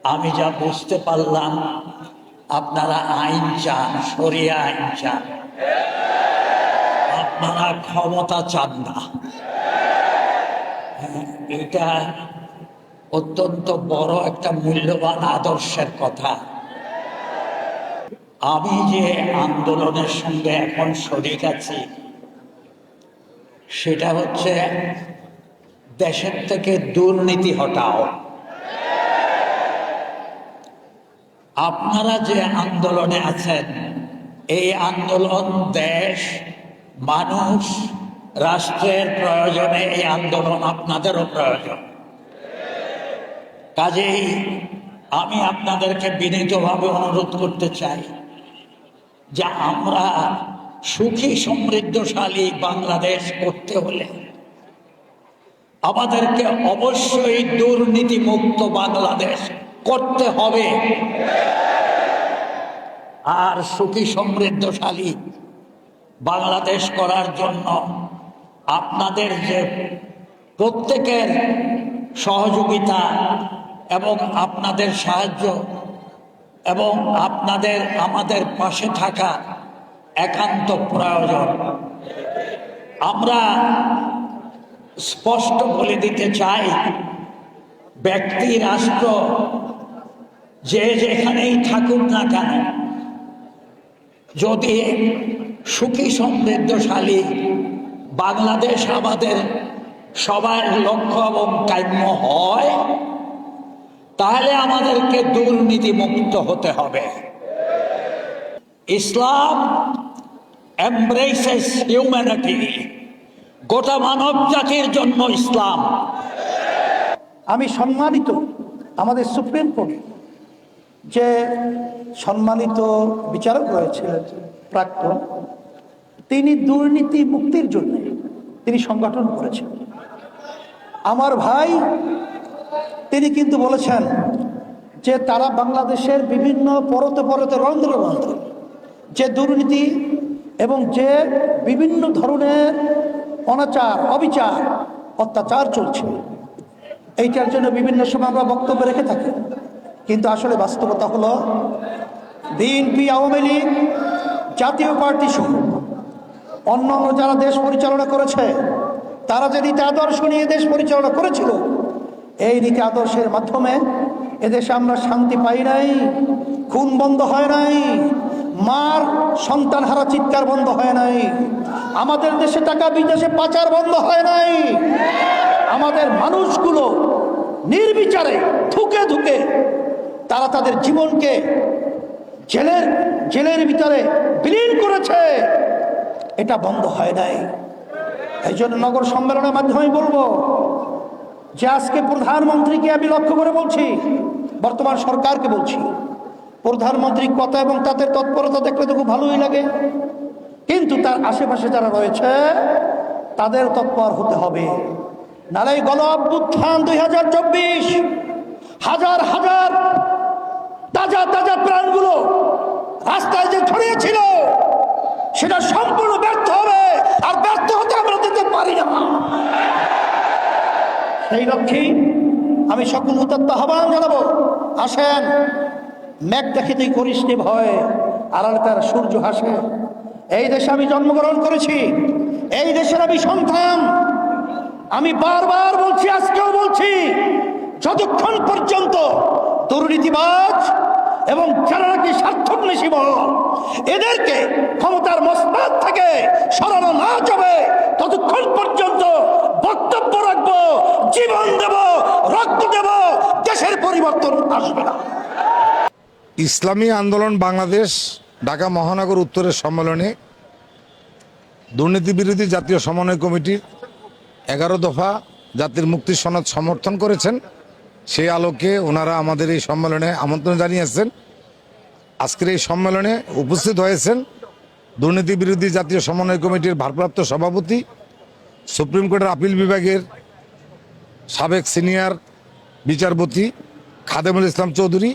আমি যা বুঝতে পারলাম, আপনারা আইন চান, শরিয়া আইন চান, আপনারা ক্ষমতা চান না। এটা অত্যন্ত বড় একটা মূল্যবান আদর্শের কথা। আমি যে আন্দোলনের সঙ্গে এখন শরিক আছি, সেটা হচ্ছে দেশের থেকে দুর্নীতি হটাও। আপনারা যে আন্দোলনে আছেন, এই আন্দোলন দেশ, মানুষ, রাষ্ট্রের প্রয়োজনে এই আন্দোলন আপনাদেরও প্রয়োজন। কাজেই আমি আপনাদেরকে বিনীতভাবে অনুরোধ করতে চাই যে আমরা সুখী সমৃদ্ধশালী বাংলাদেশ করতে হলে আমাদেরকে অবশ্যই দুর্নীতিমুক্ত বাংলাদেশ করতে হবে। আর সুখী সমৃদ্ধশালী বাংলাদেশ করার জন্য আপনাদের যে প্রত্যেকের সহযোগিতা এবং আপনাদের সাহায্য এবং আপনাদের আমাদের পাশে থাকা একান্ত প্রয়োজন। আমরা স্পষ্ট বলে দিতে চাই, ব্যক্তি, রাষ্ট্র যে যেখানেই থাকুক না কেন, যদি সুখী সমৃদ্ধশালী বাংলাদেশ আমাদের সবার লক্ষ্য এবং কাম্য হয়, তাহলে আমাদেরকে দুর্নীতি মুক্ত হতে হবে। ইসলাম এমব্রেসেস হিউম্যানিটি, গোটা মানব জাতির জন্য ইসলাম। আমি সম্মানিত আমাদের সুপ্রিম কোর্ট যে সম্মানিত বিচারক রয়েছিলেন প্রাক্তন, তিনি দুর্নীতি মুক্তির জন্য তিনি সংগঠন করেছেন। আমার ভাই তিনি কিন্তু বলেছেন যে তারা বাংলাদেশের বিভিন্ন পরতে পরতে রন্ধ্রে রন্ধ্রে যে দুর্নীতি এবং যে বিভিন্ন ধরনের অনাচার, অবিচার, অত্যাচার চলছে, এইটার জন্য বিভিন্ন সময় আমরা বক্তব্য রেখে থাকি। কিন্তু আসলে বাস্তবতা হলো বিএনপি, আওয়ামী লীগ, জাতীয় পার্টি সহ অন্যান্য যারা দেশ পরিচালনা করেছে, তারা যে নীতি আদর্শ নিয়ে দেশ পরিচালনা করেছিল, এই নীতি আদর্শের মাধ্যমে এদেশে আমরা শান্তি পাই নাই, খুন বন্ধ হয় নাই, মার সন্তান হারা চিৎকার বন্ধ হয় নাই, আমাদের দেশে টাকা বিদেশে পাচার বন্ধ হয় নাই, আমাদের মানুষগুলো নির্বিচারে ধুকে ধুকে তারা তাদের জীবনকে জেলের ভিতরে বিলীন করেছে, এটা বন্ধ হয় নাই। এই জন্য নগর সম্মেলনের মাধ্যমে আমি বলবো যে আজকে প্রধানমন্ত্রীকে আমি লক্ষ্য করে বলছি, বর্তমান সরকারকে বলছি, প্রধানমন্ত্রীর কথা এবং তাদের তৎপরতা দেখলে তো খুব ভালোই লাগে, কিন্তু তার আশেপাশে যারা রয়েছে তাদের তৎপর হতে হবে। নালে গণ অভ্যুত্থান 2024 হাজার হাজার তাজা তাজা প্রাণগুলো রাস্তায় যে ছড়িয়েছিল, সেটা সম্পূর্ণ ব্যর্থ হবে, আর ব্যর্থ হতে আমরা দিতে পারি না। সেই লক্ষ্যে আমি সকল উদ্যোক্তা আহ্বান জানাবো, আসেন, মেঘ দেখিতেই করিস নি ভয়, আড়ালে তার সূর্য হাসে। এই দেশে আমি জন্মগ্রহণ করেছি, এই দেশের আমি সন্তান। আমি বারবার বলছি, আজকেও বলছি, যতক্ষণ পর্যন্ত দুর্নীতিবাজ এবং যারা নাকি স্বার্থান্বেষী বল এদেরকে ক্ষমতার মসনদ থেকে সরানো না যাবে, ততক্ষণ পর্যন্ত বক্তব্য রাখবো, জীবন দেব, রক্ত দেব, দেশের পরিবর্তন আসবে না। ইসলামী আন্দোলন বাংলাদেশ ঢাকা মহানগর উত্তরের সম্মেলনে দুর্নীতি বিরোধী জাতীয় সমন্বয় কমিটির 11 দফা জাতির মুক্তির সনদ সমর্থন করেছেন। সেই আলোকে ওনারা আমাদের এই সম্মেলনে আমন্ত্রণ জানিয়েছেন। আজকের এই সম্মেলনে উপস্থিত হয়েছেন দুর্নীতি বিরোধী জাতীয় সমন্বয় কমিটির ভারপ্রাপ্ত সভাপতি, সুপ্রিম কোর্টের আপিল বিভাগের সাবেক সিনিয়র বিচারপতি খাদেমুল ইসলাম চৌধুরী,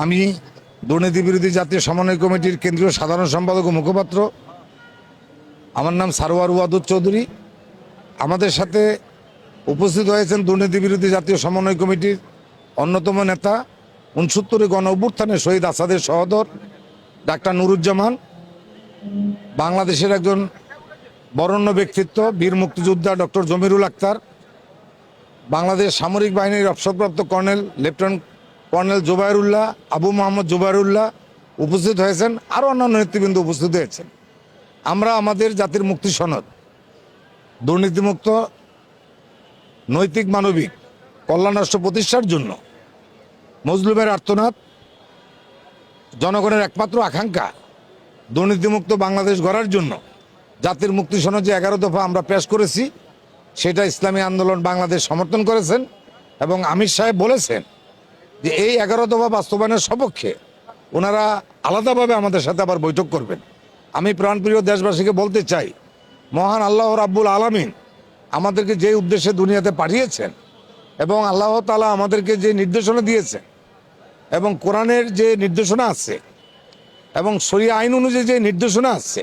আমি দুর্নীতি বিরোধী জাতীয় সমন্বয় কমিটির কেন্দ্রীয় সাধারণ সম্পাদক ও মুখপাত্র, আমার নাম সারোয়ার ওয়াদুদ চৌধুরী। আমাদের সাথে উপস্থিত হয়েছেন দুর্নীতি বিরোধী জাতীয় সমন্বয় কমিটির অন্যতম নেতা, 69 গণ অভ্যুত্থানে শহীদ আসাদের সহোদর ডাক্তার নুরুজ্জামান, বাংলাদেশের একজন বরেণ্য ব্যক্তিত্ব বীর মুক্তিযোদ্ধা ডক্টর জমিরুল আক্তার, বাংলাদেশ সামরিক বাহিনীর অবসরপ্রাপ্ত colonel lieutenant colonel Zubairullah, Abu Mohammad Zubairullah উপস্থিত হয়েছেন, আরও অন্যান্য নেতৃবৃন্দ উপস্থিত হয়েছেন। আমরা আমাদের জাতির মুক্তি সনদ, দুর্নীতিমুক্ত, নৈতিক, মানবিক কল্যাণ রাষ্ট্র প্রতিষ্ঠার জন্য, মজলুমের আর্তনাদ, জনগণের একমাত্র আকাঙ্ক্ষা দুর্নীতিমুক্ত বাংলাদেশ গড়ার জন্য জাতির মুক্তি সনদ যে 11 দফা আমরা পেশ করেছি, সেটা ইসলামী আন্দোলন বাংলাদেশ সমর্থন করেছেন এবং আমির সাহেব বলেছেন যে এই 11 দফা বাস্তবায়নের সপক্ষে ওনারা আলাদাভাবে আমাদের সাথে আবার বৈঠক করবেন। আমি প্রাণপ্রিয় দেশবাসীকে বলতে চাই, মহান আল্লাহ রাব্বুল আলামিন আমাদেরকে যে উদ্দেশ্যে দুনিয়াতে পাঠিয়েছেন এবং আল্লাহ তাআলা আমাদেরকে যে নির্দেশনা দিয়েছেন এবং কোরআনের যে নির্দেশনা আছে এবং শরিয়া আইন অনুযায়ী যে নির্দেশনা আছে,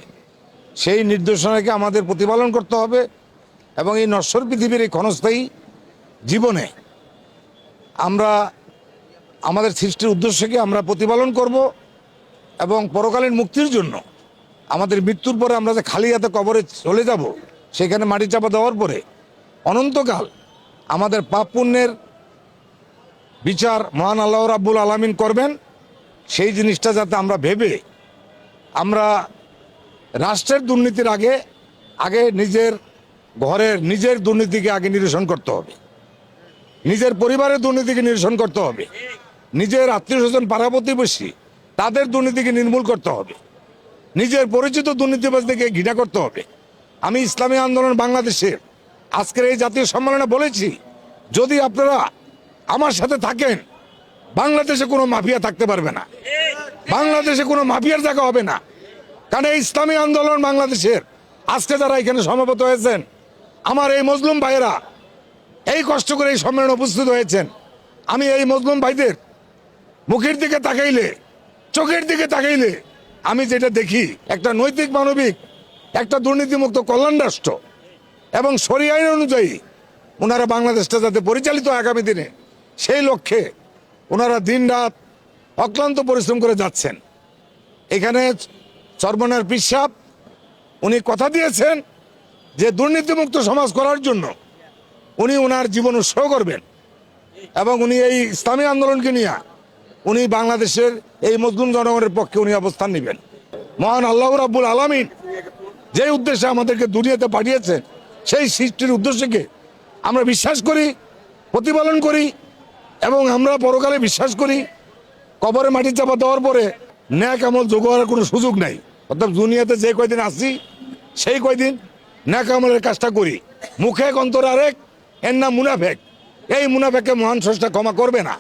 সেই নির্দেশনাকে আমাদের প্রতিপালন করতে হবে এবং এই নশ্বর পৃথিবীর এই ক্ষণস্থায়ী জীবনে আমরা আমাদের সৃষ্টির উদ্দেশ্যকে আমরা প্রতিপালন করব এবং পরকালীন মুক্তির জন্য আমাদের মৃত্যুর পরে আমরা যে খালি হাতে কবরে চলে যাব, সেখানে মাটি চাপা দেওয়ার পরে অনন্তকাল আমাদের পাপ পুণ্যের বিচার মহান আল্লাহ রাব্বুল আলামিন করবেন। সেই জিনিসটা যাতে আমরা ভেবে আমরা রাষ্ট্রের দুর্নীতির আগে নিজের ঘরের নিজের দুর্নীতিকে আগে নিরসন করতে হবে, নিজের পরিবারের দুর্নীতিকে নিরসন করতে হবে, নিজের আত্মীয় স্বজন পাড়া প্রতিবেশী তাদের দুর্নীতিকে নির্মূল করতে হবে, নিজের পরিচিত দুর্নীতিবাজদেরকে ঘৃণা করতে হবে। আমি ইসলামী আন্দোলন বাংলাদেশের আজকের এই জাতীয় সম্মেলনে বলেছি, যদি আপনারা আমার সাথে থাকেন, বাংলাদেশে কোনো মাফিয়া থাকতে পারবে না, বাংলাদেশে কোনো মাফিয়ার জায়গা হবে না। কারণ এই ইসলামী আন্দোলন বাংলাদেশের আজকে যারা এখানে সমবেত হয়েছেন, আমার এই মজলুম ভাইয়েরা এই কষ্ট করে এই সম্মেলনে উপস্থিত হয়েছেন, আমি এই মজলুম ভাইদের মুখের দিকে তাকাইলে, চোখের দিকে তাকাইলে আমি যেটা দেখি, একটা নৈতিক, মানবিক, একটা দুর্নীতিমুক্ত কল্যাণ রাষ্ট্র এবং শরিয়া আইন অনুযায়ী ওনারা বাংলাদেশটা যাতে পরিচালিত হয় আগামী দিনে, সেই লক্ষ্যে ওনারা দিন রাত অক্লান্ত পরিশ্রম করে যাচ্ছেন। এখানে চরমনার পীর সাহেব উনি কথা দিয়েছেন যে দুর্নীতিমুক্ত সমাজ করার জন্য উনি ওনার জীবন উৎসর্গ করবেন এবং উনি এই ইসলামী আন্দোলনকে নিয়ে উনি বাংলাদেশের এই মুসলিম জনগণের পক্ষে উনি অবস্থান নেবেন। মহান আল্লাহ রাব্বুল আলামিন যে উদ্দেশ্যে আমাদেরকে দুনিয়াতে পাঠিয়েছেন, সেই সৃষ্টির উদ্দেশ্যকে আমরা বিশ্বাস করি, প্রতিপালন করি এবং আমরা পরকালে বিশ্বাস করি কবরে মাটি চাপা দেওয়ার পরে ন্যাক আমল যোগ হওয়ার কোনো সুযোগ নাই। অর্থাৎ দুনিয়াতে যে কয়দিন আসি সেই কয়দিন ন্যাক আমলের কাজটা করি, মুখে এক অন্তর আরেক, এর নাম মুনাফেক। এই মুনাফেককে মহান স্রষ্টা ক্ষমা করবে না।